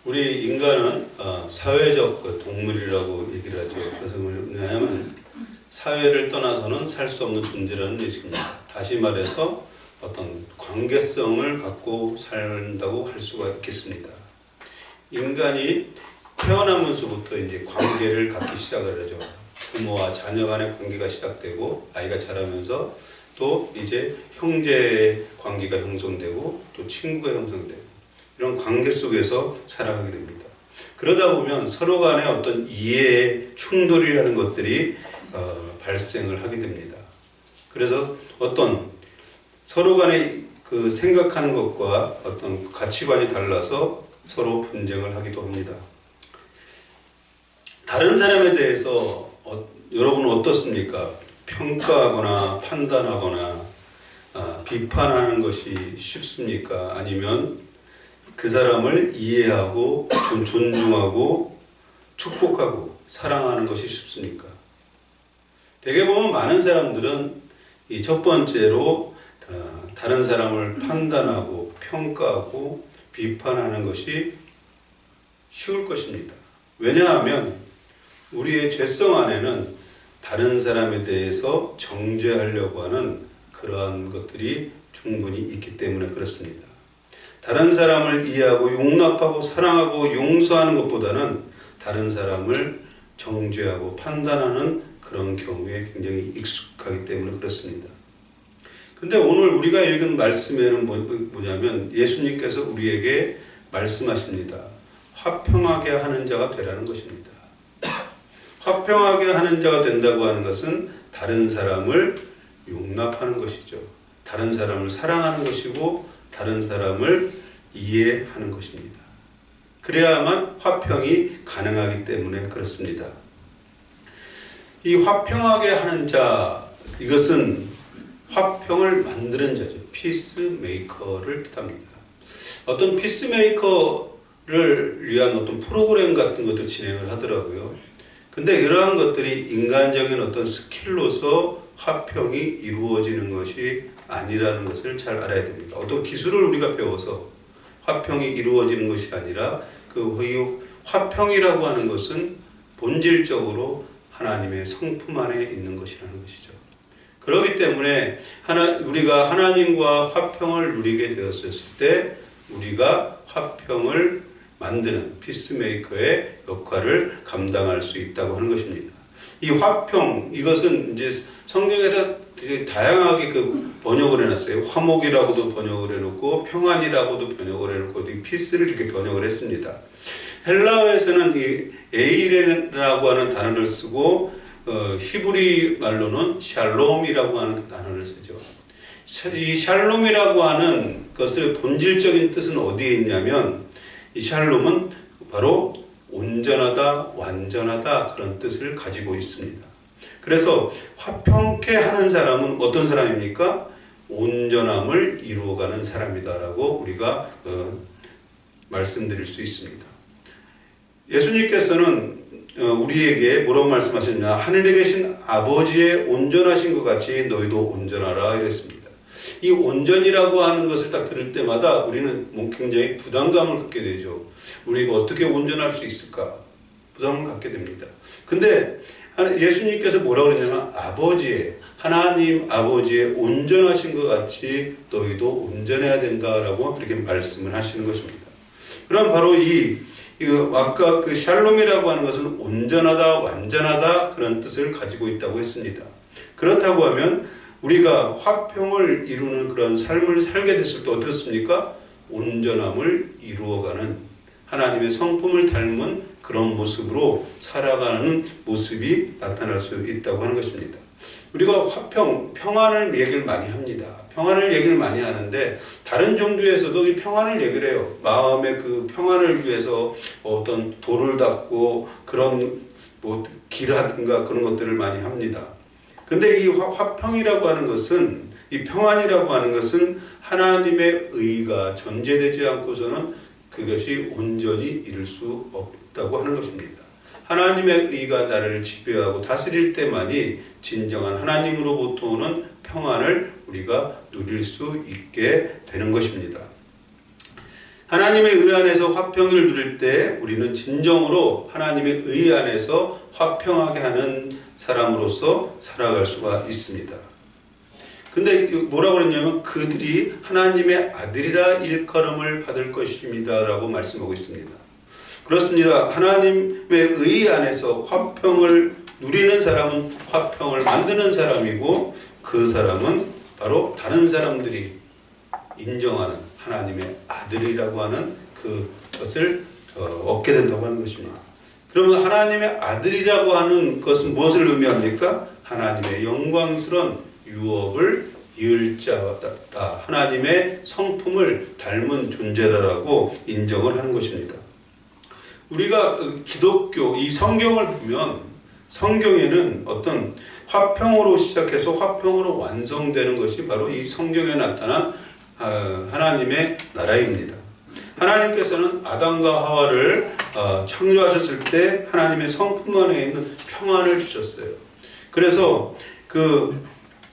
우리 인간은 사회적 동물이라고 얘기를 하죠. 그래서 뭐냐면 사회를 떠나서는 살 수 없는 존재라는 뜻입니다. 다시 말해서 어떤 관계성을 갖고 산다고 할 수가 있겠습니다. 인간이 태어나면서부터 이제 관계를 갖기 시작을 하죠. 부모와 자녀 간의 관계가 시작되고 아이가 자라면서 또 이제 형제 관계가 형성되고 또 친구가 형성되고 이런 관계 속에서 살아가게 됩니다. 그러다 보면 서로 간의 어떤 이해의 충돌이라는 것들이 발생을 하게 됩니다. 그래서 어떤 서로 간의 그 생각하는 것과 어떤 가치관이 달라서 서로 분쟁을 하기도 합니다. 다른 사람에 대해서 여러분은 어떻습니까? 평가하거나 판단하거나 비판하는 것이 쉽습니까? 아니면 그 사람을 이해하고 존중하고 축복하고 사랑하는 것이 쉽습니까? 대개 보면 많은 사람들은 이 첫 번째로 다른 사람을 판단하고 평가하고 비판하는 것이 쉬울 것입니다. 왜냐하면 우리의 죄성 안에는 다른 사람에 대해서 정죄하려고 하는 그러한 것들이 충분히 있기 때문에 그렇습니다. 다른 사람을 이해하고 용납하고 사랑하고 용서하는 것보다는 다른 사람을 정죄하고 판단하는 그런 경우에 굉장히 익숙하기 때문에 그렇습니다. 근데 오늘 우리가 읽은 말씀에는 뭐냐면 예수님께서 우리에게 말씀하십니다. 화평하게 하는 자가 되라는 것입니다. 화평하게 하는 자가 된다고 하는 것은 다른 사람을 용납하는 것이죠. 다른 사람을 사랑하는 것이고 다른 사람을 이해하는 것입니다. 그래야만 화평이 가능하기 때문에 그렇습니다. 이 화평하게 하는 자, 이것은 화평을 만드는 자죠. 피스메이커를 뜻합니다. 어떤 피스메이커를 위한 어떤 프로그램 같은 것도 진행을 하더라고요. 근데 이러한 것들이 인간적인 어떤 스킬로서 화평이 이루어지는 것이 아니라는 것을 잘 알아야 됩니다. 어떤 기술을 우리가 배워서 화평이 이루어지는 것이 아니라 그 화평이라고 하는 것은 본질적으로 하나님의 성품 안에 있는 것이라는 것이죠. 그렇기 때문에 우리가 하나님과 화평을 누리게 되었을 때 우리가 화평을 만드는 피스메이커의 역할을 감당할 수 있다고 하는 것입니다. 이 화평, 이것은 이제 성경에서 되게 다양하게 번역을 해놨어요. 화목이라고도 번역을 해놓고 평안이라고도 번역을 해놓고 이 피스를 이렇게 번역을 했습니다. 헬라어에서는 이 에이레라고 하는 단어를 쓰고 히브리 말로는 샬롬이라고 하는 그 단어를 쓰죠. 이 샬롬이라고 하는 것의 본질적인 뜻은 어디에 있냐면 이 샬롬은 바로 온전하다, 완전하다 그런 뜻을 가지고 있습니다. 그래서 화평케 하는 사람은 어떤 사람입니까? 온전함을 이루어가는 사람이다라고 우리가 말씀드릴 수 있습니다. 예수님께서는 우리에게 뭐라고 말씀하셨냐? 하늘에 계신 아버지의 온전하신 것 같이 너희도 온전하라 이랬습니다. 이 온전이라고 하는 것을 딱 들을 때마다 우리는 굉장히 부담감을 갖게 되죠. 우리가 어떻게 온전할 수 있을까? 부담을 갖게 됩니다. 근데 예수님께서 뭐라고 그랬냐면 하나님 아버지의 온전하신 것 같이 너희도 온전해야 된다라고 그렇게 말씀을 하시는 것입니다. 그럼 바로 아까 그 샬롬이라고 하는 것은 온전하다, 완전하다 그런 뜻을 가지고 있다고 했습니다. 그렇다고 하면 우리가 화평을 이루는 그런 삶을 살게 됐을 때 어떻습니까? 온전함을 이루어가는 하나님의 성품을 닮은 그런 모습으로 살아가는 모습이 나타날 수 있다고 하는 것입니다. 우리가 평안을 얘기를 많이 합니다. 평안을 얘기를 많이 하는데 다른 종교에서도 이 평안을 얘기를 해요. 마음의 그 평안을 위해서 어떤 돌을 닦고 그런 기라든가 그런 것들을 많이 합니다. 근데 이 화평이라고 하는 것은 이 평안이라고 하는 것은 하나님의 의가 전제되지 않고서는 그것이 온전히 이룰 수 없다고 하는 것입니다. 하나님의 의가 나를 지배하고 다스릴 때만이 진정한 하나님으로부터 오는 평안을 우리가 누릴 수 있게 되는 것입니다. 하나님의 의 안에서 화평을 누릴 때 우리는 진정으로 하나님의 의 안에서 화평하게 하는 사람으로서 살아갈 수가 있습니다. 근데 뭐라고 그랬냐면 그들이 하나님의 아들이라 일컬음을 받을 것입니다 라고 말씀하고 있습니다. 그렇습니다. 하나님의 의 안에서 화평을 누리는 사람은 화평을 만드는 사람이고, 그 사람은 바로 다른 사람들이 인정하는 하나님의 아들이라고 하는 그것을 얻게 된다고 하는 것입니다. 그러면 하나님의 아들이라고 하는 것은 무엇을 의미합니까? 하나님의 영광스러운 유업을 이을 자다, 하나님의 성품을 닮은 존재라고 인정을 하는 것입니다. 우리가 기독교 이 성경을 보면 성경에는 어떤 화평으로 시작해서 화평으로 완성되는 것이 바로 이 성경에 나타난 하나님의 나라입니다. 하나님께서는 아담과 하와를 창조하셨을 때 하나님의 성품 안에 있는 평안을 주셨어요. 그래서 그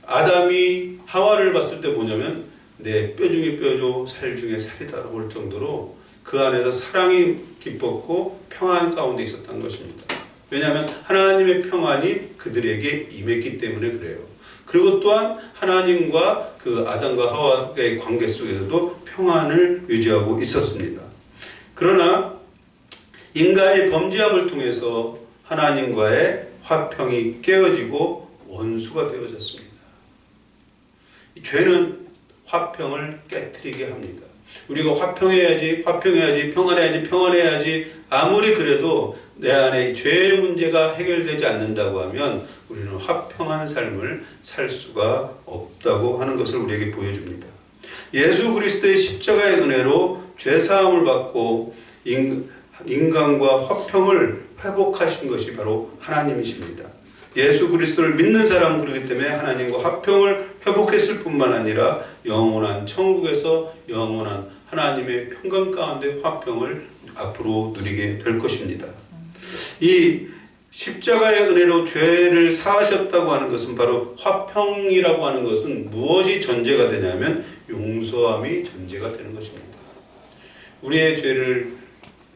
아담이 하와를 봤을 때 뭐냐면 내 뼈 중에 뼈요 살 중에 살이다라고 할 정도로 그 안에서 사랑이 깊었고 평안 가운데 있었다는 것입니다. 왜냐하면 하나님의 평안이 그들에게 임했기 때문에 그래요. 그리고 또한 하나님과 그 아담과 하와의 관계 속에서도 평안을 유지하고 있었습니다. 그러나 인간이 범죄함을 통해서 하나님과의 화평이 깨어지고 원수가 되어졌습니다. 죄는 화평을 깨트리게 합니다. 우리가 화평해야지, 평안해야지 아무리 그래도 내 안에 죄의 문제가 해결되지 않는다고 하면 우리는 화평한 삶을 살 수가 없다고 하는 것을 우리에게 보여줍니다. 예수 그리스도의 십자가의 은혜로 죄사함을 받고 인간과 화평을 회복하신 것이 바로 하나님이십니다. 예수 그리스도를 믿는 사람은 그렇기 때문에 하나님과 화평을 회복했을 뿐만 아니라 영원한 천국에서 영원한 하나님의 평강 가운데 화평을 앞으로 누리게 될 것입니다. 이 십자가의 은혜로 죄를 사하셨다고 하는 것은 바로 화평이라고 하는 것은 무엇이 전제가 되냐면 용서함이 전제가 되는 것입니다. 우리의 죄를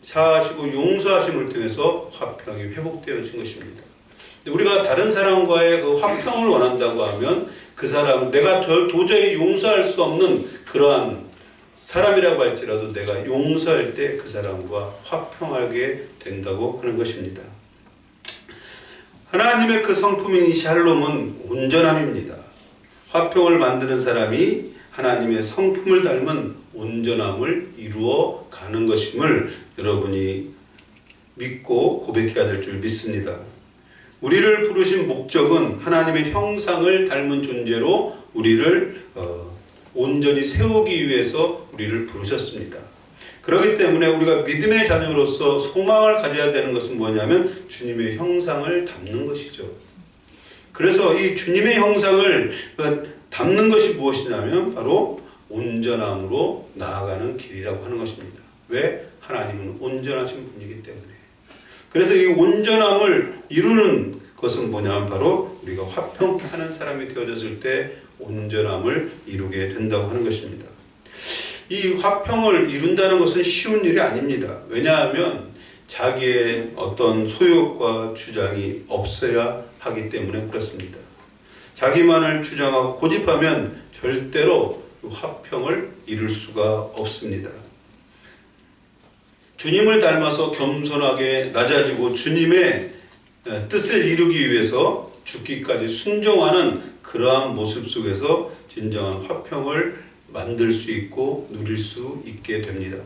사하시고 용서하심을 통해서 화평이 회복되어진 것입니다. 우리가 다른 사람과의 그 화평을 원한다고 하면 그 사람, 내가 도저히 용서할 수 없는 그러한 사람이라고 할지라도 내가 용서할 때 그 사람과 화평하게 된다고 하는 것입니다. 하나님의 그 성품인 샬롬은 온전함입니다. 화평을 만드는 사람이 하나님의 성품을 닮은 온전함을 이루어 가는 것임을 여러분이 믿고 고백해야 될 줄 믿습니다. 우리를 부르신 목적은 하나님의 형상을 닮은 존재로 우리를 온전히 세우기 위해서 우리를 부르셨습니다. 그렇기 때문에 우리가 믿음의 자녀로서 소망을 가져야 되는 것은 뭐냐면 주님의 형상을 담는 것이죠. 그래서 이 주님의 형상을 담는 것이 무엇이냐면 바로 온전함으로 나아가는 길이라고 하는 것입니다. 왜? 하나님은 온전하신 분이기 때문에. 그래서 이 온전함을 이루는 것은 뭐냐면 바로 우리가 화평케 하는 사람이 되어졌을 때 온전함을 이루게 된다고 하는 것입니다. 이 화평을 이룬다는 것은 쉬운 일이 아닙니다. 왜냐하면 자기의 어떤 소욕과 주장이 없어야 하기 때문에 그렇습니다. 자기만을 주장하고 고집하면 절대로 화평을 이룰 수가 없습니다. 주님을 닮아서 겸손하게 낮아지고 주님의 뜻을 이루기 위해서 죽기까지 순종하는 그러한 모습 속에서 진정한 화평을 만들 수 있고 누릴 수 있게 됩니다.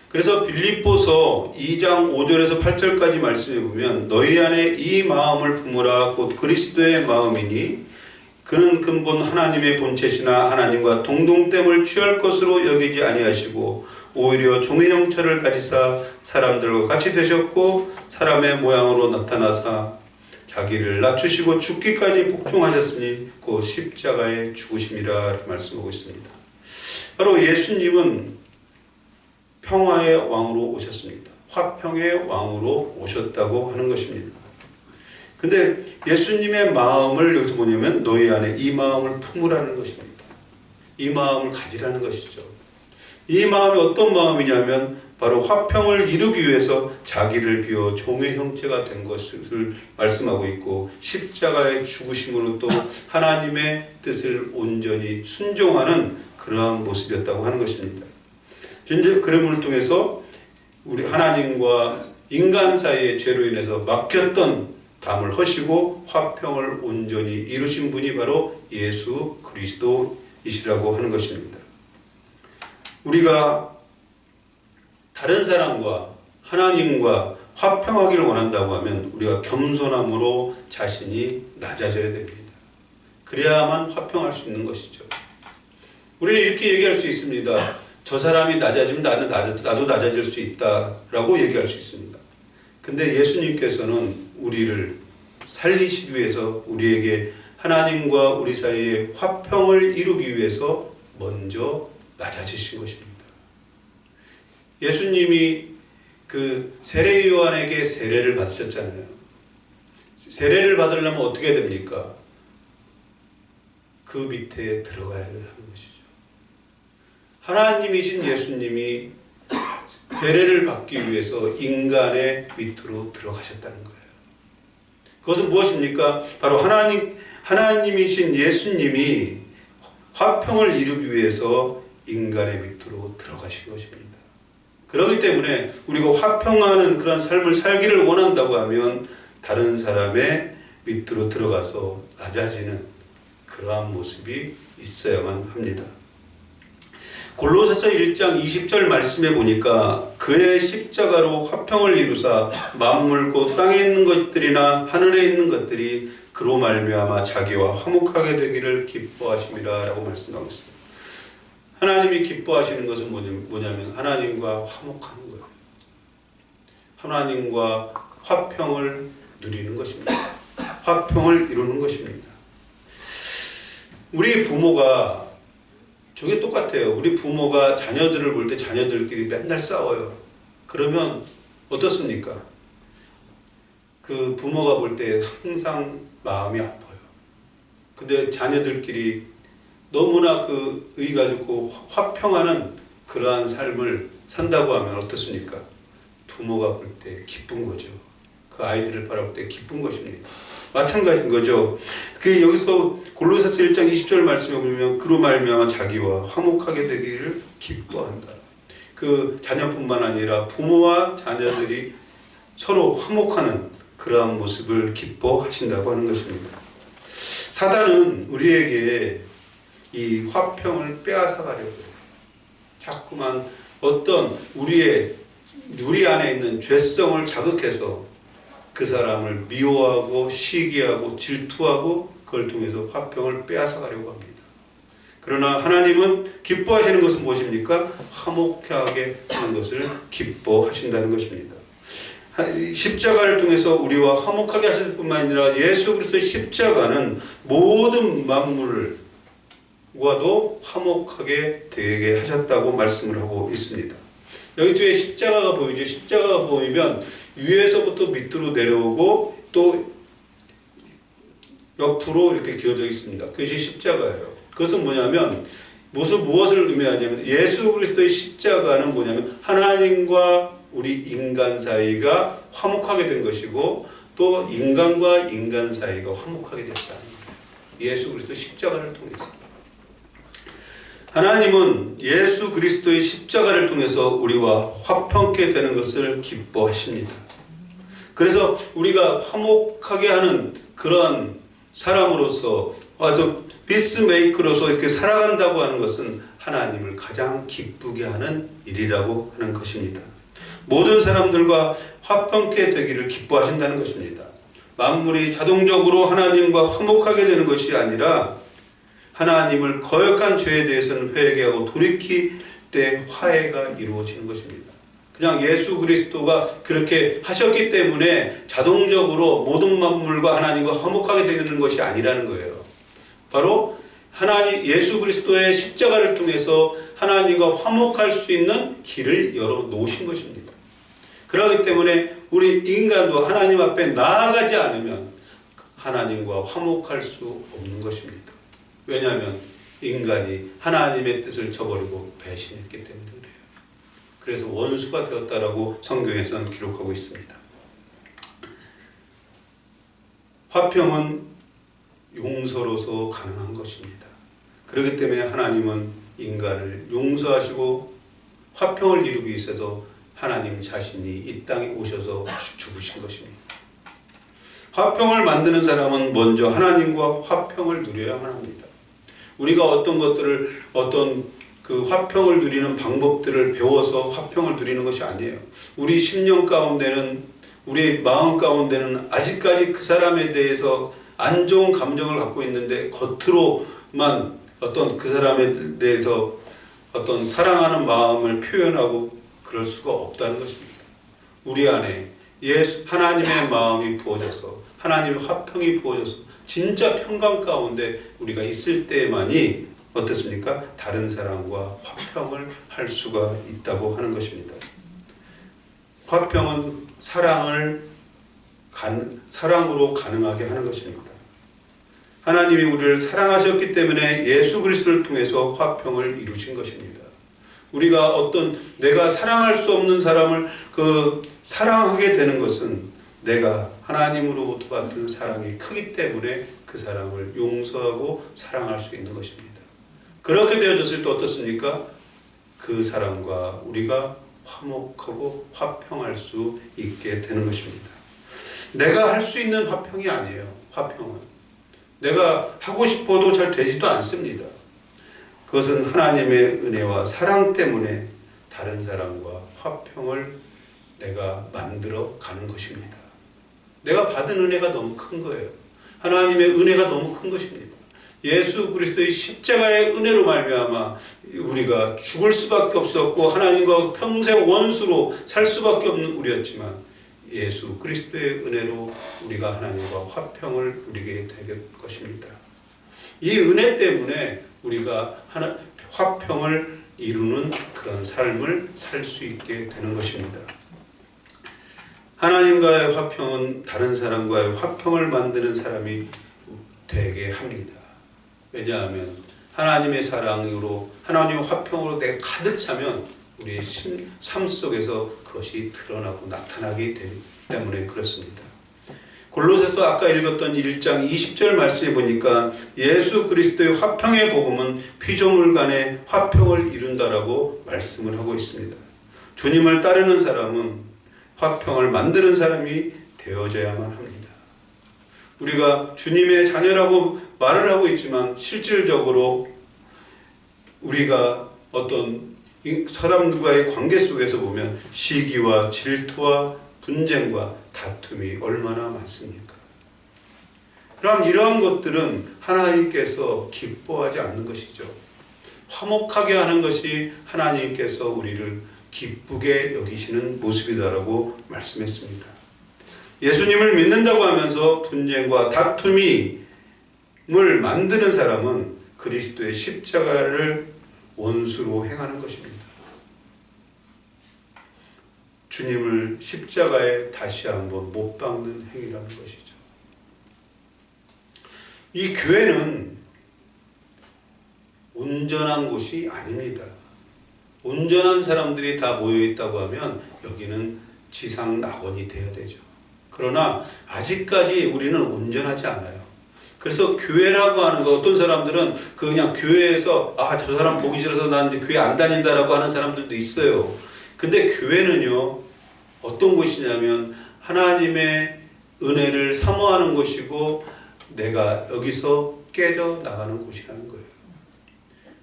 그래서 빌립보서 2장 5절에서 8절까지 말씀해 보면 너희 안에 이 마음을 품으라 곧 그리스도의 마음이니 그는 근본 하나님의 본체시나 하나님과 동등됨을 취할 것으로 여기지 아니하시고 오히려 종의 형체를 가지사 사람들과 같이 되셨고 사람의 모양으로 나타나사 자기를 낮추시고 죽기까지 복종하셨으니 곧 십자가에 죽으심이라 이렇게 말씀하고 있습니다. 바로 예수님은 평화의 왕으로 오셨습니다. 화평의 왕으로 오셨다고 하는 것입니다. 근데 예수님의 마음을 여기서 뭐냐면 너희 안에 이 마음을 품으라는 것입니다. 이 마음을 가지라는 것이죠. 이 마음이 어떤 마음이냐면 바로 화평을 이루기 위해서 자기를 비워 종의 형체가 된 것을 말씀하고 있고, 십자가의 죽으심으로 또 하나님의 뜻을 온전히 순종하는 그러한 모습이었다고 하는 것입니다. 그림을 통해서 우리 하나님과 인간 사이의 죄로 인해서 막혔던 담을 허시고 화평을 온전히 이루신 분이 바로 예수 그리스도이시라고 하는 것입니다. 우리가 다른 사람과 하나님과 화평하기를 원한다고 하면 우리가 겸손함으로 자신이 낮아져야 됩니다. 그래야만 화평할 수 있는 것이죠. 우리는 이렇게 얘기할 수 있습니다. 저 사람이 낮아지면 나도 낮아질 수 있다라고 얘기할 수 있습니다. 근데 예수님께서는 우리를 살리시기 위해서 우리에게 하나님과 우리 사이에 화평을 이루기 위해서 먼저 낮아지신 것입니다. 예수님이 그 세례 요한에게 세례를 받으셨잖아요. 세례를 받으려면 어떻게 됩니까? 그 밑에 들어가야 하는 것이죠. 하나님이신 예수님이 세례를 받기 위해서 인간의 밑으로 들어가셨다는 거예요. 그것은 무엇입니까? 바로 하나님이신 예수님이 화평을 이루기 위해서 인간의 밑으로 들어가신 것입니다. 그렇기 때문에 우리가 화평하는 그런 삶을 살기를 원한다고 하면 다른 사람의 밑으로 들어가서 낮아지는 그러한 모습이 있어야만 합니다. 골로새서 1장 20절 말씀에 보니까 그의 십자가로 화평을 이루사 만물 곧 땅에 있는 것들이나 하늘에 있는 것들이 그로 말미암아 자기와 화목하게 되기를 기뻐하심이라 라고 말씀하고 있습니다. 하나님이 기뻐하시는 것은 뭐냐면 하나님과 화목하는 거예요. 하나님과 화평을 누리는 것입니다. 화평을 이루는 것입니다. 우리 부모가 저게 똑같아요. 우리 부모가 자녀들을 볼 때 자녀들끼리 맨날 싸워요. 그러면 어떻습니까? 그 부모가 볼 때 항상 마음이 아파요. 근데 자녀들끼리 너무나 그 의의가 좋고 화평하는 그러한 삶을 산다고 하면 어떻습니까? 부모가 볼 때 기쁜 거죠. 그 아이들을 바라볼 때 기쁜 것입니다. 마찬가지인 거죠. 그 여기서 골로새서 1장 20절 말씀에 보면 그로 말미암아 자기와 화목하게 되기를 기뻐한다. 그 자녀뿐만 아니라 부모와 자녀들이 서로 화목하는 그러한 모습을 기뻐하신다고 하는 것입니다. 사단은 우리에게 이 화평을 빼앗아 가려고 해요. 자꾸만 어떤 우리 안에 있는 죄성을 자극해서 그 사람을 미워하고 시기하고 질투하고 그걸 통해서 화평을 빼앗아 가려고 합니다. 그러나 하나님은 기뻐하시는 것은 무엇입니까? 화목하게 하는 것을 기뻐하신다는 것입니다. 십자가를 통해서 우리와 화목하게 하실 뿐만 아니라 예수 그리스도의 십자가는 모든 만물과도 화목하게 되게 하셨다고 말씀을 하고 있습니다. 여기 뒤에 십자가가 보이죠. 십자가가 보이면 위에서부터 밑으로 내려오고 또 옆으로 이렇게 기어져 있습니다. 그것이 십자가예요. 그것은 뭐냐면 무엇을 의미하냐면 예수 그리스도의 십자가는 뭐냐면 하나님과 우리 인간 사이가 화목하게 된 것이고 또 인간과 인간 사이가 화목하게 됐다는 거예요. 예수 그리스도 십자가를 통해서. 하나님은 예수 그리스도의 십자가를 통해서 우리와 화평케 되는 것을 기뻐하십니다. 그래서 우리가 화목하게 하는 그런 사람으로서 아주 피스메이커로서 이렇게 살아간다고 하는 것은 하나님을 가장 기쁘게 하는 일이라고 하는 것입니다. 모든 사람들과 화평케 되기를 기뻐하신다는 것입니다. 만물이 자동적으로 하나님과 화목하게 되는 것이 아니라 하나님을 거역한 죄에 대해서는 회개하고 돌이킬 때 화해가 이루어지는 것입니다. 그냥 예수 그리스도가 그렇게 하셨기 때문에 자동적으로 모든 만물과 하나님과 화목하게 되는 것이 아니라는 거예요. 바로 예수 그리스도의 십자가를 통해서 하나님과 화목할 수 있는 길을 열어 놓으신 것입니다. 그렇기 때문에 우리 인간도 하나님 앞에 나아가지 않으면 하나님과 화목할 수 없는 것입니다. 왜냐하면 인간이 하나님의 뜻을 저버리고 배신했기 때문에 그래요. 그래서 원수가 되었다라고 성경에서는 기록하고 있습니다. 화평은 용서로서 가능한 것입니다. 그렇기 때문에 하나님은 인간을 용서하시고 화평을 이루기 위해서 하나님 자신이 이 땅에 오셔서 죽으신 것입니다. 화평을 만드는 사람은 먼저 하나님과 화평을 누려야만 합니다. 우리가 어떤 것들을 어떤 그 화평을 누리는 방법들을 배워서 화평을 누리는 것이 아니에요. 우리 심령 가운데는, 우리 마음 가운데는 아직까지 그 사람에 대해서 안 좋은 감정을 갖고 있는데 겉으로만 어떤 그 사람에 대해서 어떤 사랑하는 마음을 표현하고 그럴 수가 없다는 것입니다. 우리 안에 하나님의 마음이 부어져서 하나님의 화평이 부어져서 진짜 평강 가운데 우리가 있을 때만이 어떻습니까? 다른 사람과 화평을 할 수가 있다고 하는 것입니다. 화평은 사랑으로 가능하게 하는 것입니다. 하나님이 우리를 사랑하셨기 때문에 예수 그리스도를 통해서 화평을 이루신 것입니다. 우리가 내가 사랑할 수 없는 사람을 사랑하게 되는 것은 내가 하나님으로부터 받은 사랑이 크기 때문에 그 사람을 용서하고 사랑할 수 있는 것입니다. 그렇게 되어졌을 때 어떻습니까? 그 사람과 우리가 화목하고 화평할 수 있게 되는 것입니다. 내가 할 수 있는 화평이 아니에요. 화평은 내가 하고 싶어도 잘 되지도 않습니다. 그것은 하나님의 은혜와 사랑 때문에 다른 사람과 화평을 내가 만들어 가는 것입니다. 내가 받은 은혜가 너무 큰 거예요. 하나님의 은혜가 너무 큰 것입니다. 예수 그리스도의 십자가의 은혜로 말미암아 우리가 죽을 수밖에 없었고 하나님과 평생 원수로 살 수밖에 없는 우리였지만 예수 그리스도의 은혜로 우리가 하나님과 화평을 누리게 될 것입니다. 이 은혜 때문에 우리가 화평을 이루는 그런 삶을 살 수 있게 되는 것입니다. 하나님과의 화평은 다른 사람과의 화평을 만드는 사람이 되게 합니다. 왜냐하면 하나님의 사랑으로 하나님의 화평으로 내가 가득 차면 우리의 삶 속에서 그것이 드러나고 나타나기 때문에 그렇습니다. 골로새서 아까 읽었던 1장 20절 말씀에 보니까 예수 그리스도의 화평의 복음은 피조물 간의 화평을 이룬다라고 말씀을 하고 있습니다. 주님을 따르는 사람은 화평을 만드는 사람이 되어져야만 합니다. 우리가 주님의 자녀라고 말을 하고 있지만 실질적으로 우리가 어떤 사람들과의 관계 속에서 보면 시기와 질투와 분쟁과 다툼이 얼마나 많습니까? 그럼 이러한 것들은 하나님께서 기뻐하지 않는 것이죠. 화목하게 하는 것이 하나님께서 우리를 기쁘게 여기시는 모습이다라고 말씀했습니다. 예수님을 믿는다고 하면서 분쟁과 다툼을 만드는 사람은 그리스도의 십자가를 원수로 행하는 것입니다. 주님을 십자가에 다시 한번 못 박는 행위라는 것이죠. 이 교회는 온전한 곳이 아닙니다. 온전한 사람들이 다 모여있다고 하면 여기는 지상 낙원이 되어야 되죠. 그러나 아직까지 우리는 온전하지 않아요. 그래서 교회라고 하는 거, 어떤 사람들은 그냥 교회에서 저 사람 보기 싫어서 난 이제 교회 안 다닌다라고 하는 사람들도 있어요. 근데 교회는요, 어떤 곳이냐면 하나님의 은혜를 사모하는 곳이고 내가 여기서 깨져 나가는 곳이라는 거예요.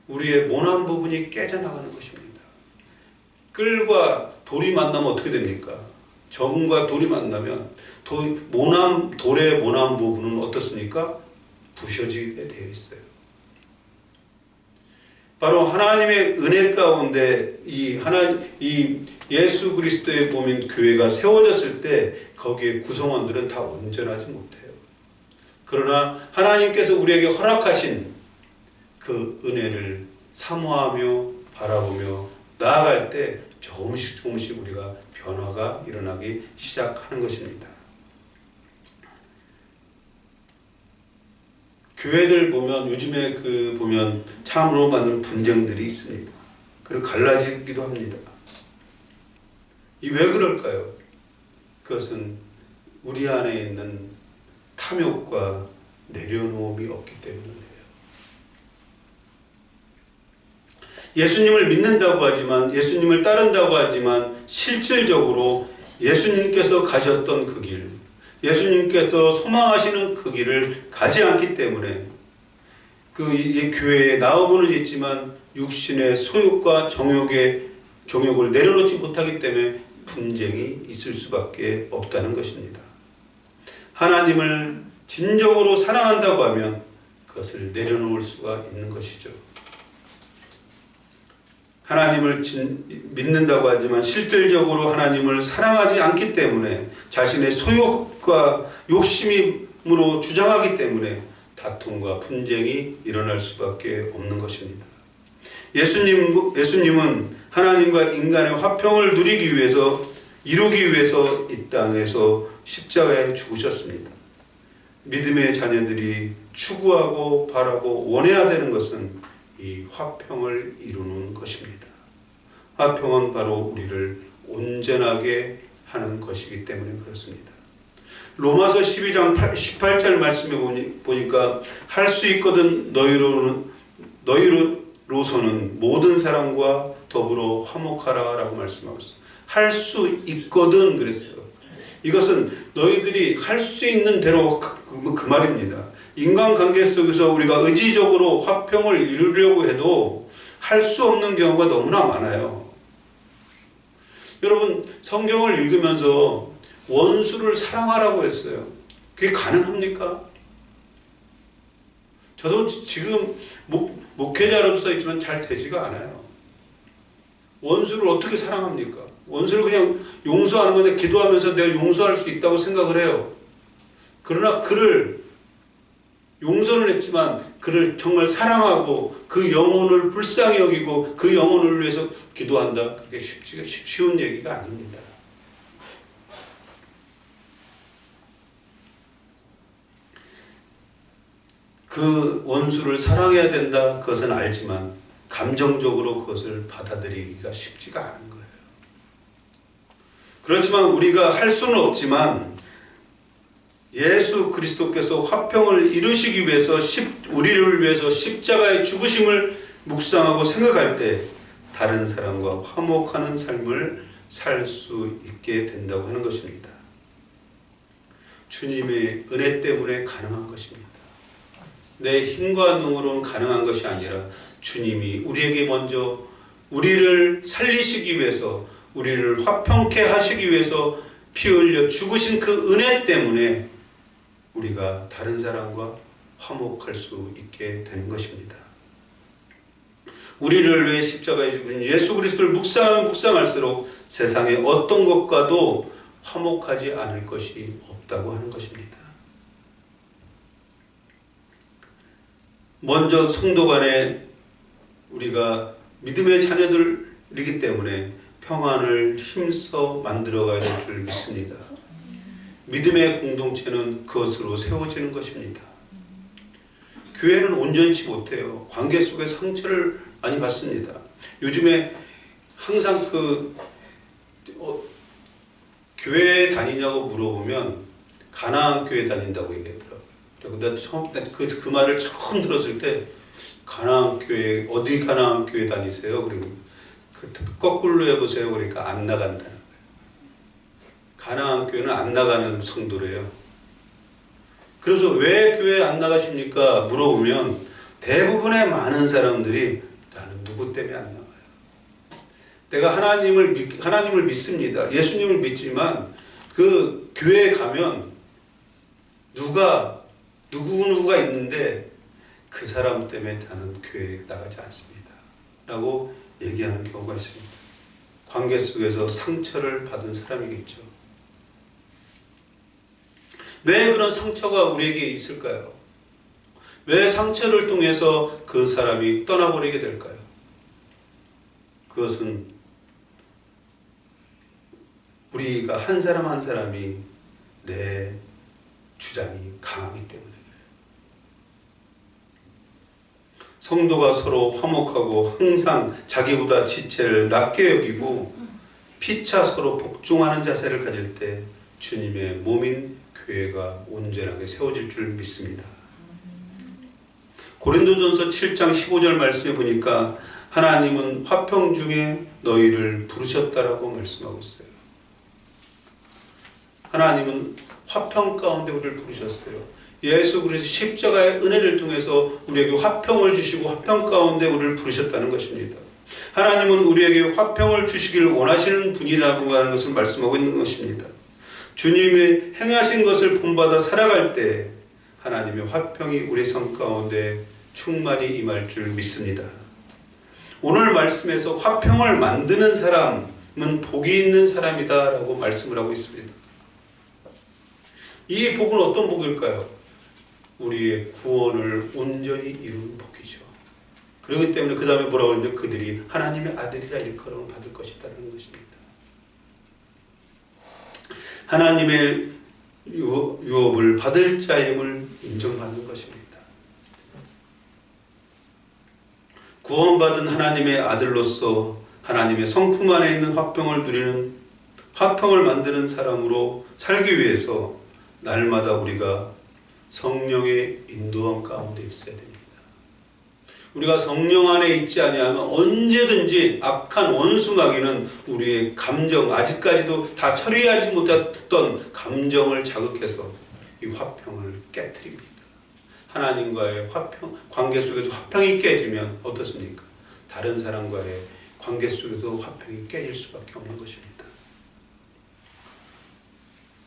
우리의 모난 부분이 깨져 나가는 것입니다. 끌과 돌이 만나면 어떻게 됩니까? 점과 돌이 만나면 돌의 모난 부분은 어떻습니까? 부셔지게 되어 있어요. 바로 하나님의 은혜 가운데 이 예수 그리스도의 몸인 교회가 세워졌을 때 거기에 구성원들은 다 온전하지 못해요. 그러나 하나님께서 우리에게 허락하신 그 은혜를 사모하며 바라보며 나아갈 때 조금씩 우리가 변화가 일어나기 시작하는 것입니다. 교회들 보면 요즘에 보면 참으로 많은 분쟁들이 있습니다. 그리고 갈라지기도 합니다. 이 왜 그럴까요? 그것은 우리 안에 있는 탐욕과 내려놓음이 없기 때문이에요. 예수님을 믿는다고 하지만, 예수님을 따른다고 하지만 실질적으로 예수님께서 가셨던 그 길, 예수님께서 소망하시는 그 길을 가지 않기 때문에 이 교회에 나오고는 있지만 육신의 소욕과 정욕을 내려놓지 못하기 때문에 분쟁이 있을 수밖에 없다는 것입니다. 하나님을 진정으로 사랑한다고 하면 그것을 내려놓을 수가 있는 것이죠. 하나님을 믿는다고 하지만 실질적으로 하나님을 사랑하지 않기 때문에 자신의 소욕과 욕심으로 주장하기 때문에 다툼과 분쟁이 일어날 수밖에 없는 것입니다. 예수님은 하나님과 인간의 화평을 이루기 위해서 이 땅에서 십자가에 죽으셨습니다. 믿음의 자녀들이 추구하고 바라고 원해야 되는 것은 이 화평을 이루는 것입니다. 화평은 바로 우리를 온전하게 하는 것이기 때문에 그렇습니다. 로마서 12장 18절 말씀에 보니까 할 수 있거든 너희로서는 모든 사람과 더불어 화목하라 라고 말씀하고 있어요. 할 수 있거든 그랬어요. 이것은 너희들이 할 수 있는 대로 그 말입니다. 인간관계 속에서 우리가 의지적으로 화평을 이루려고 해도 할 수 없는 경우가 너무나 많아요. 여러분 성경을 읽으면서 원수를 사랑하라고 했어요. 그게 가능합니까? 저도 지금 목회자로서 있지만 잘 되지가 않아요. 원수를 어떻게 사랑합니까? 원수를 그냥 용서하는 건데 기도하면서 내가 용서할 수 있다고 생각을 해요. 그러나 그를 용서는 했지만 그를 정말 사랑하고 그 영혼을 불쌍히 여기고 그 영혼을 위해서 기도한다. 그게 쉬운 얘기가 아닙니다. 그 원수를 사랑해야 된다. 그것은 알지만 감정적으로 그것을 받아들이기가 쉽지가 않은 거예요. 그렇지만 우리가 할 수는 없지만 예수 그리스도께서 화평을 이루시기 위해서 우리를 위해서 십자가의 죽으심을 묵상하고 생각할 때 다른 사람과 화목하는 삶을 살 수 있게 된다고 하는 것입니다. 주님의 은혜 때문에 가능한 것입니다. 내 힘과 능으로는 가능한 것이 아니라 주님이 우리에게 먼저 우리를 살리시기 위해서 우리를 화평케 하시기 위해서 피 흘려 죽으신 그 은혜 때문에 우리가 다른 사람과 화목할 수 있게 되는 것입니다. 우리를 위해 십자가에 죽은 예수 그리스도를 묵상할수록 세상의 어떤 것과도 화목하지 않을 것이 없다고 하는 것입니다. 먼저 성도 간에 우리가 믿음의 자녀들이기 때문에 평안을 힘써 만들어가야 될 줄 믿습니다. 믿음의 공동체는 그것으로 세워지는 것입니다. 교회는 온전치 못해요. 관계 속에 상처를 많이 받습니다. 요즘에 항상 교회에 다니냐고 물어보면 가나안 교회 다닌다고 얘기하더라고요. 근데 처음 그 말을 처음 들었을 때 가나안 교회 어디 가나안 교회 다니세요? 그리고 거꾸로 해보세요. 그러니까 안 나간다는 거예요. 가나안 교회는 안 나가는 성도래요. 그래서 왜 교회 안 나가십니까? 물어보면 대부분의 많은 사람들이 나는 누구 때문에 안 나가요. 내가 하나님을 믿습니다. 예수님을 믿지만 그 교회에 가면 누구가 있는데 그 사람 때문에 나는 교회에 나가지 않습니다. 라고 얘기하는 경우가 있습니다. 관계 속에서 상처를 받은 사람이겠죠. 왜 그런 상처가 우리에게 있을까요? 왜 상처를 통해서 그 사람이 떠나버리게 될까요? 그것은 우리가 한 사람 한 사람이 내 주장이 강하기 때문에 그래요. 성도가 서로 화목하고 항상 자기보다 지체를 낮게 여기고 피차 서로 복종하는 자세를 가질 때 주님의 몸인 교회가 온전하게 세워질 줄 믿습니다. 고린도전서 7장 15절 말씀에 보니까 하나님은 화평 중에 너희를 부르셨다라고 말씀하고 있어요. 하나님은 화평 가운데 우리를 부르셨어요. 예수 그리스도 십자가의 은혜를 통해서 우리에게 화평을 주시고 화평 가운데 우리를 부르셨다는 것입니다. 하나님은 우리에게 화평을 주시길 원하시는 분이라고 하는 것을 말씀하고 있는 것입니다. 주님의 행하신 것을 본받아 살아갈 때 하나님의 화평이 우리 삶 가운데 충만히 임할 줄 믿습니다. 오늘 말씀에서 화평을 만드는 사람은 복이 있는 사람이다 라고 말씀을 하고 있습니다. 이 복은 어떤 복일까요? 우리의 구원을 온전히 이루는 복이죠. 그렇기 때문에 그 다음에 뭐라고 하냐면 그들이 하나님의 아들이라 일컬음을 받을 것이다라는 것입니다. 하나님의 유업을 받을 자임을 인정받는 것입니다. 구원받은 하나님의 아들로서 하나님의 성품 안에 있는 화평을 누리는, 화평을 만드는 사람으로 살기 위해서 날마다 우리가 성령의 인도함 가운데 있어야 됩니다. 우리가 성령 안에 있지 아니하면 언제든지 악한 원수마귀는 우리의 감정, 아직까지도 다 처리하지 못했던 감정을 자극해서 이 화평을 깨트립니다. 하나님과의 화평, 관계 속에서 화평이 깨지면 어떻습니까? 다른 사람과의 관계 속에서 화평이 깨질 수밖에 없는 것입니다.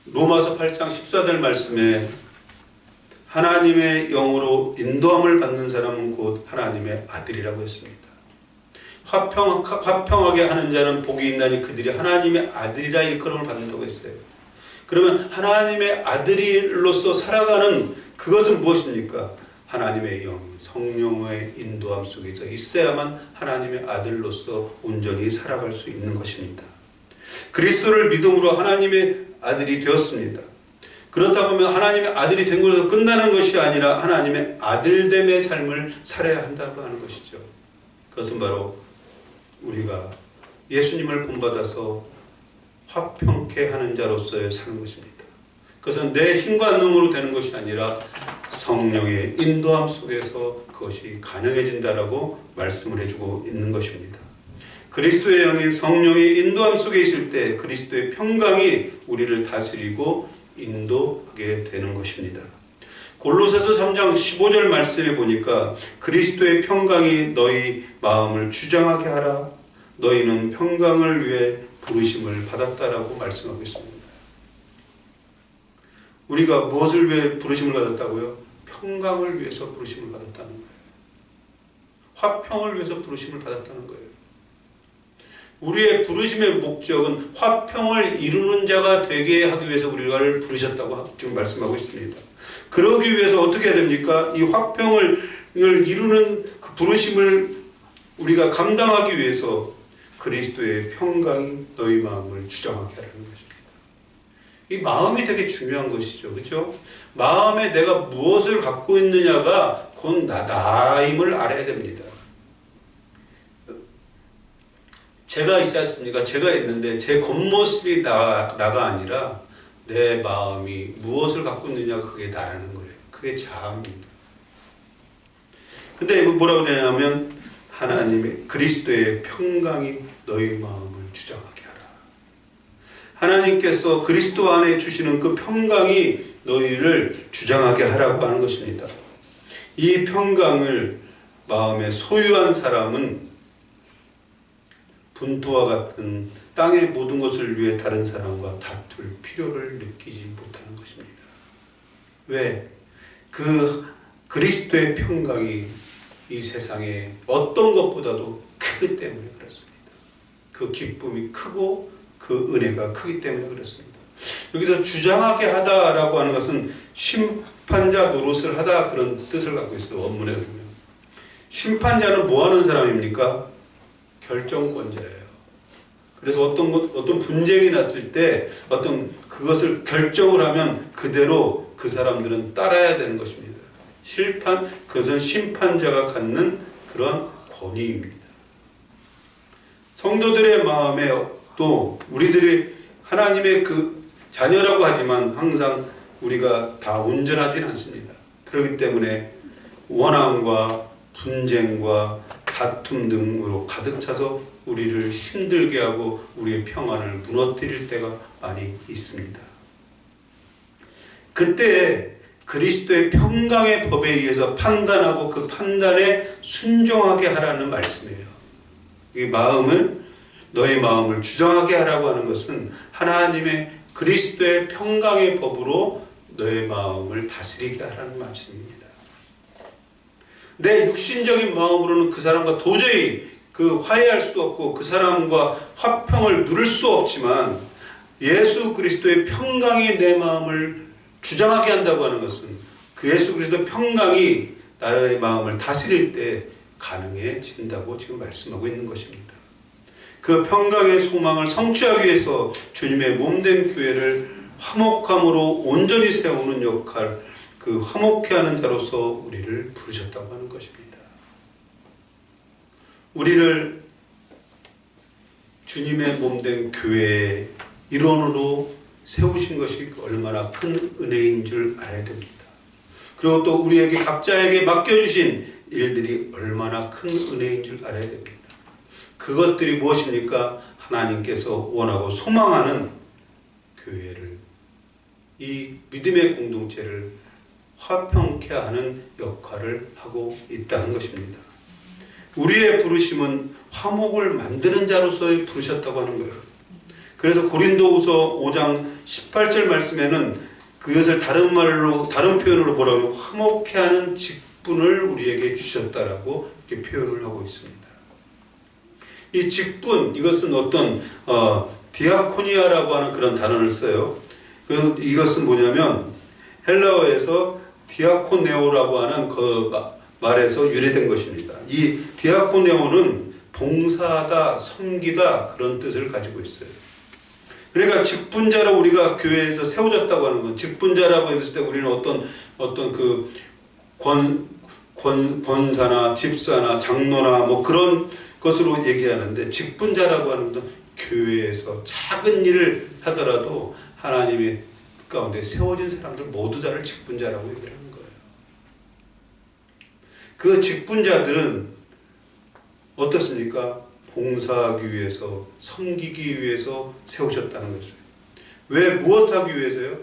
로마서 8장 14절 말씀에 하나님의 영으로 인도함을 받는 사람은 곧 하나님의 아들이라고 했습니다. 화평하게 하는 자는 복이 있나니 그들이 하나님의 아들이라 일컬음을 받는다고 했어요. 그러면 하나님의 아들로서 살아가는 그것은 무엇입니까? 하나님의 영, 성령의 인도함 속에서 있어야만 하나님의 아들로서 온전히 살아갈 수 있는 것입니다. 그리스도를 믿음으로 하나님의 아들이 되었습니다. 그렇다고 하면 하나님의 아들이 된 것으로 끝나는 것이 아니라 하나님의 아들됨의 삶을 살아야 한다고 하는 것이죠. 그것은 바로 우리가 예수님을 본받아서 화평케 하는 자로서의 사는 것입니다. 그것은 내 힘과 능으로 되는 것이 아니라 성령의 인도함 속에서 그것이 가능해진다라고 말씀을 해주고 있는 것입니다. 그리스도의 영이 성령의 인도함 속에 있을 때 그리스도의 평강이 우리를 다스리고 인도하게 되는 것입니다. 골로새서 3장 15절 말씀에 보니까 그리스도의 평강이 너희 마음을 주장하게 하라. 너희는 평강을 위해 부르심을 받았다라고 말씀하고 있습니다. 우리가 무엇을 위해 부르심을 받았다고요? 평강을 위해서 부르심을 받았다는 거예요. 화평을 위해서 부르심을 받았다는 거예요. 우리의 부르심의 목적은 화평을 이루는 자가 되게 하기 위해서 우리를 부르셨다고 지금 말씀하고 있습니다. 그러기 위해서 어떻게 해야 됩니까? 이 화평을 이루는 그 부르심을 우리가 감당하기 위해서 그리스도의 평강이 너희 마음을 주장하게 하라는 것입니다. 이 마음이 되게 중요한 것이죠. 그렇죠? 마음에 내가 무엇을 갖고 있느냐가 곧 나임을 알아야 됩니다. 제가 있지 않습니까? 제가 있는데 제 겉모습이 나가 아니라 내 마음이 무엇을 갖고 있느냐가 그게 나라는 거예요. 그게 자아입니다. 근데 뭐라고 되냐면 하나님의 그리스도의 평강이 너희 마음을 주장하게 하라. 하나님께서 그리스도 안에 주시는 그 평강이 너희를 주장하게 하라고 하는 것입니다. 이 평강을 마음에 소유한 사람은 분토와 같은 땅의 모든 것을 위해 다른 사람과 다툴 필요를 느끼지 못하는 것입니다. 왜? 그 그리스도의 평강이 이 세상에 어떤 것보다도 크기 때문에 그렇습니다. 그 기쁨이 크고 그 은혜가 크기 때문에 그렇습니다. 여기서 주장하게 하다라고 하는 것은 심판자 노릇을 하다 그런 뜻을 갖고 있어요. 원문에 보면. 심판자는 뭐 하는 사람입니까? 결정권자예요. 그래서 어떤 분쟁이 났을 때 그것을 결정을 하면 그대로 그 사람들은 따라야 되는 것입니다. 그것은 심판자가 갖는 그런 권위입니다. 성도들의 마음에 또 우리들이 하나님의 그 자녀라고 하지만 항상 우리가 다 온전하진 않습니다. 그렇기 때문에 원함과 분쟁과 다툼 등으로 가득 차서 우리를 힘들게 하고 우리의 평안을 무너뜨릴 때가 많이 있습니다. 그때 그리스도의 평강의 법에 의해서 판단하고 그 판단에 순종하게 하라는 말씀이에요. 이 너의 마음을 주장하게 하라고 하는 것은 하나님의 그리스도의 평강의 법으로 너의 마음을 다스리게 하라는 말씀입니다. 내 육신적인 마음으로는 그 사람과 도저히 화해할 수 없고 그 사람과 화평을 누릴 수 없지만 예수 그리스도의 평강이 내 마음을 주장하게 한다고 하는 것은 그 예수 그리스도의 평강이 나의 마음을 다스릴 때 가능해진다고 지금 말씀하고 있는 것입니다. 그 평강의 소망을 성취하기 위해서 주님의 몸된 교회를 화목함으로 온전히 세우는 역할, 그 화목케 하는 자로서 우리를 부르셨다고 하는 것입니다. 우리를 주님의 몸된 교회의 일원으로 세우신 것이 얼마나 큰 은혜인 줄 알아야 됩니다. 그리고 또 우리에게 각자에게 맡겨주신 일들이 얼마나 큰 은혜인 줄 알아야 됩니다. 그것들이 무엇입니까? 하나님께서 원하고 소망하는 교회를, 이 믿음의 공동체를 화평케 하는 역할을 하고 있다는 것입니다. 우리의 부르심은 화목을 만드는 자로서의 부르셨다고 하는 거예요. 그래서 고린도후서 5장 18절 말씀에는 그것을 다른 표현으로 뭐라고 화목케 하는 직분을 우리에게 주셨다라고 이렇게 표현을 하고 있습니다. 이 직분, 이것은 어떤 디아코니아라고 하는 그런 단어를 써요. 이것은 뭐냐면 헬라어에서 디아코네오라고 하는 그 말에서 유래된 것입니다. 이 디아코네오는 봉사하다, 섬기다 그런 뜻을 가지고 있어요. 그러니까 직분자로 우리가 교회에서 세워졌다고 하는 건, 직분자라고 했을 때 우리는 어떤 그 권사나 집사나 장로나 뭐 그런 것으로 얘기하는데, 직분자라고 하는 건 교회에서 작은 일을 하더라도 하나님의 가운데 세워진 사람들 모두 다를 직분자라고 얘기하는 거예요. 그 직분자들은 어떻습니까? 봉사하기 위해서, 섬기기 위해서 세우셨다는 것을. 왜, 무엇하기 위해서요?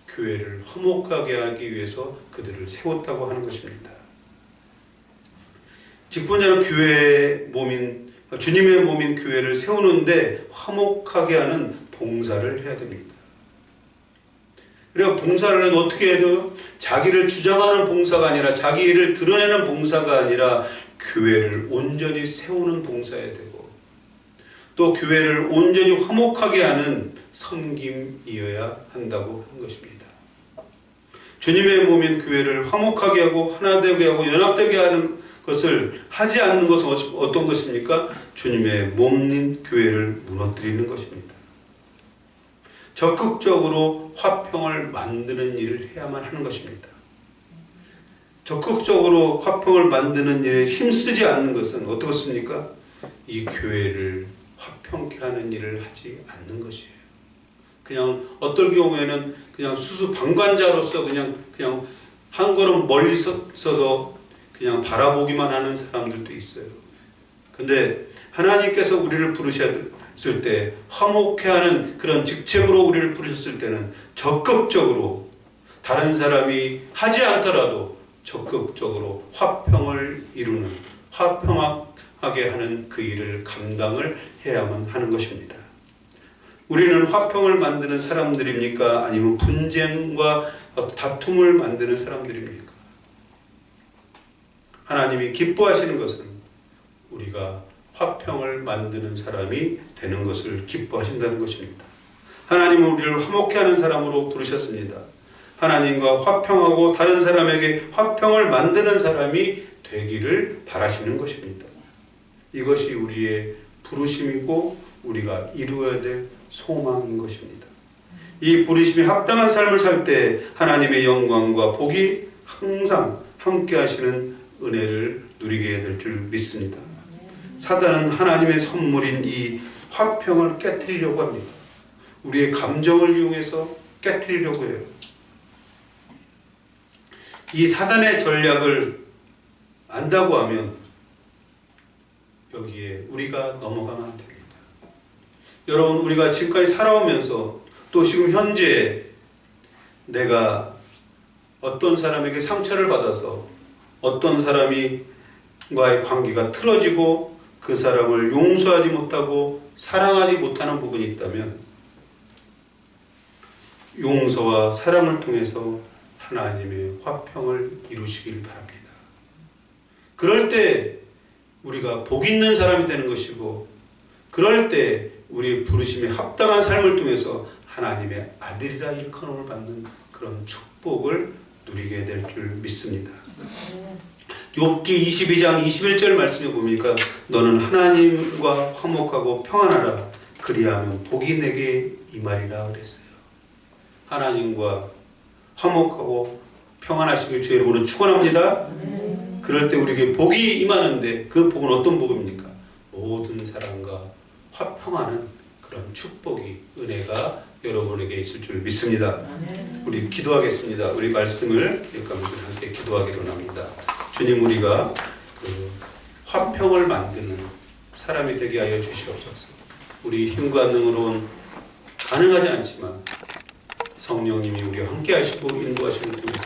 교회를 화목하게 하기 위해서 그들을 세웠다고 하는 것입니다. 직분자는 주님의 몸인 교회를 세우는데 화목하게 하는 봉사를 해야 됩니다. 그리고 봉사를 어떻게 해도 자기를 주장하는 봉사가 아니라, 자기 일을 드러내는 봉사가 아니라 교회를 온전히 세우는 봉사해야 되고, 또 교회를 온전히 화목하게 하는 섬김이어야 한다고 한 것입니다. 주님의 몸인 교회를 화목하게 하고 하나 되게 하고 연합되게 하는 것을 하지 않는 것은 어떤 것입니까? 주님의 몸인 교회를 무너뜨리는 것입니다. 적극적으로 화평을 만드는 일을 해야만 하는 것입니다. 적극적으로 화평을 만드는 일에 힘쓰지 않는 것은 어떻습니까? 이 교회를 화평케 하는 일을 하지 않는 것이에요. 그냥 어떨 경우에는 그냥 수수방관자로서 그냥 한 걸음 멀리 서서 그냥 바라보기만 하는 사람들도 있어요. 근데 하나님께서 우리를 부르셨을 때, 화목케 하는 그런 직책으로 우리를 부르셨을 때는 적극적으로, 다른 사람이 하지 않더라도 적극적으로 화평을 이루는, 화평하게 하는 그 일을 감당을 해야만 하는 것입니다. 우리는 화평을 만드는 사람들입니까? 아니면 분쟁과 다툼을 만드는 사람들입니까? 하나님이 기뻐하시는 것은 우리가 화평을 만드는 사람이 되는 것을 기뻐하신다는 것입니다. 하나님은 우리를 화목케 하는 사람으로 부르셨습니다. 하나님과 화평하고 다른 사람에게 화평을 만드는 사람이 되기를 바라시는 것입니다. 이것이 우리의 부르심이고 우리가 이루어야 될 소망인 것입니다. 이 부르심에 합당한 삶을 살 때 하나님의 영광과 복이 항상 함께 하시는 은혜를 누리게 될 줄 믿습니다. 사단은 하나님의 선물인 이 화평을 깨트리려고 합니다. 우리의 감정을 이용해서 깨트리려고 해요. 이 사단의 전략을 안다고 하면 여기에 우리가 넘어가면 안 됩니다. 여러분, 우리가 지금까지 살아오면서 또 지금 현재 내가 어떤 사람에게 상처를 받아서 어떤 사람과의 관계가 틀어지고 그 사람을 용서하지 못하고 사랑하지 못하는 부분이 있다면 용서와 사랑을 통해서 하나님의 화평을 이루시길 바랍니다. 그럴 때 우리가 복 있는 사람이 되는 것이고, 그럴 때 우리의 부르심에 합당한 삶을 통해서 하나님의 아들이라 일컬음을 받는 그런 축복을 누리게 될 줄 믿습니다. 욥기 22장 21절 말씀에 보니까 너는 하나님과 화목하고 평안하라 그리하면 복이 내게 임하리라 그랬어요. 하나님과 화목하고 평안하시길 주의 이름으로 축원합니다. 그럴 때 우리에게 복이 임하는데 그 복은 어떤 복입니까? 모든 사람과 화평하는 그런 축복이, 은혜가 여러분에게 있을 줄 믿습니다. 우리 기도하겠습니다. 우리 말씀을 읽으면서 함께 기도하기로 합니다. 주님, 우리가 그 화평을 만드는 사람이 되게 하여 주시옵소서. 우리 힘과 능으로는 가능하지 않지만 성령님이 우리와 함께 하시고 인도하시는 통해서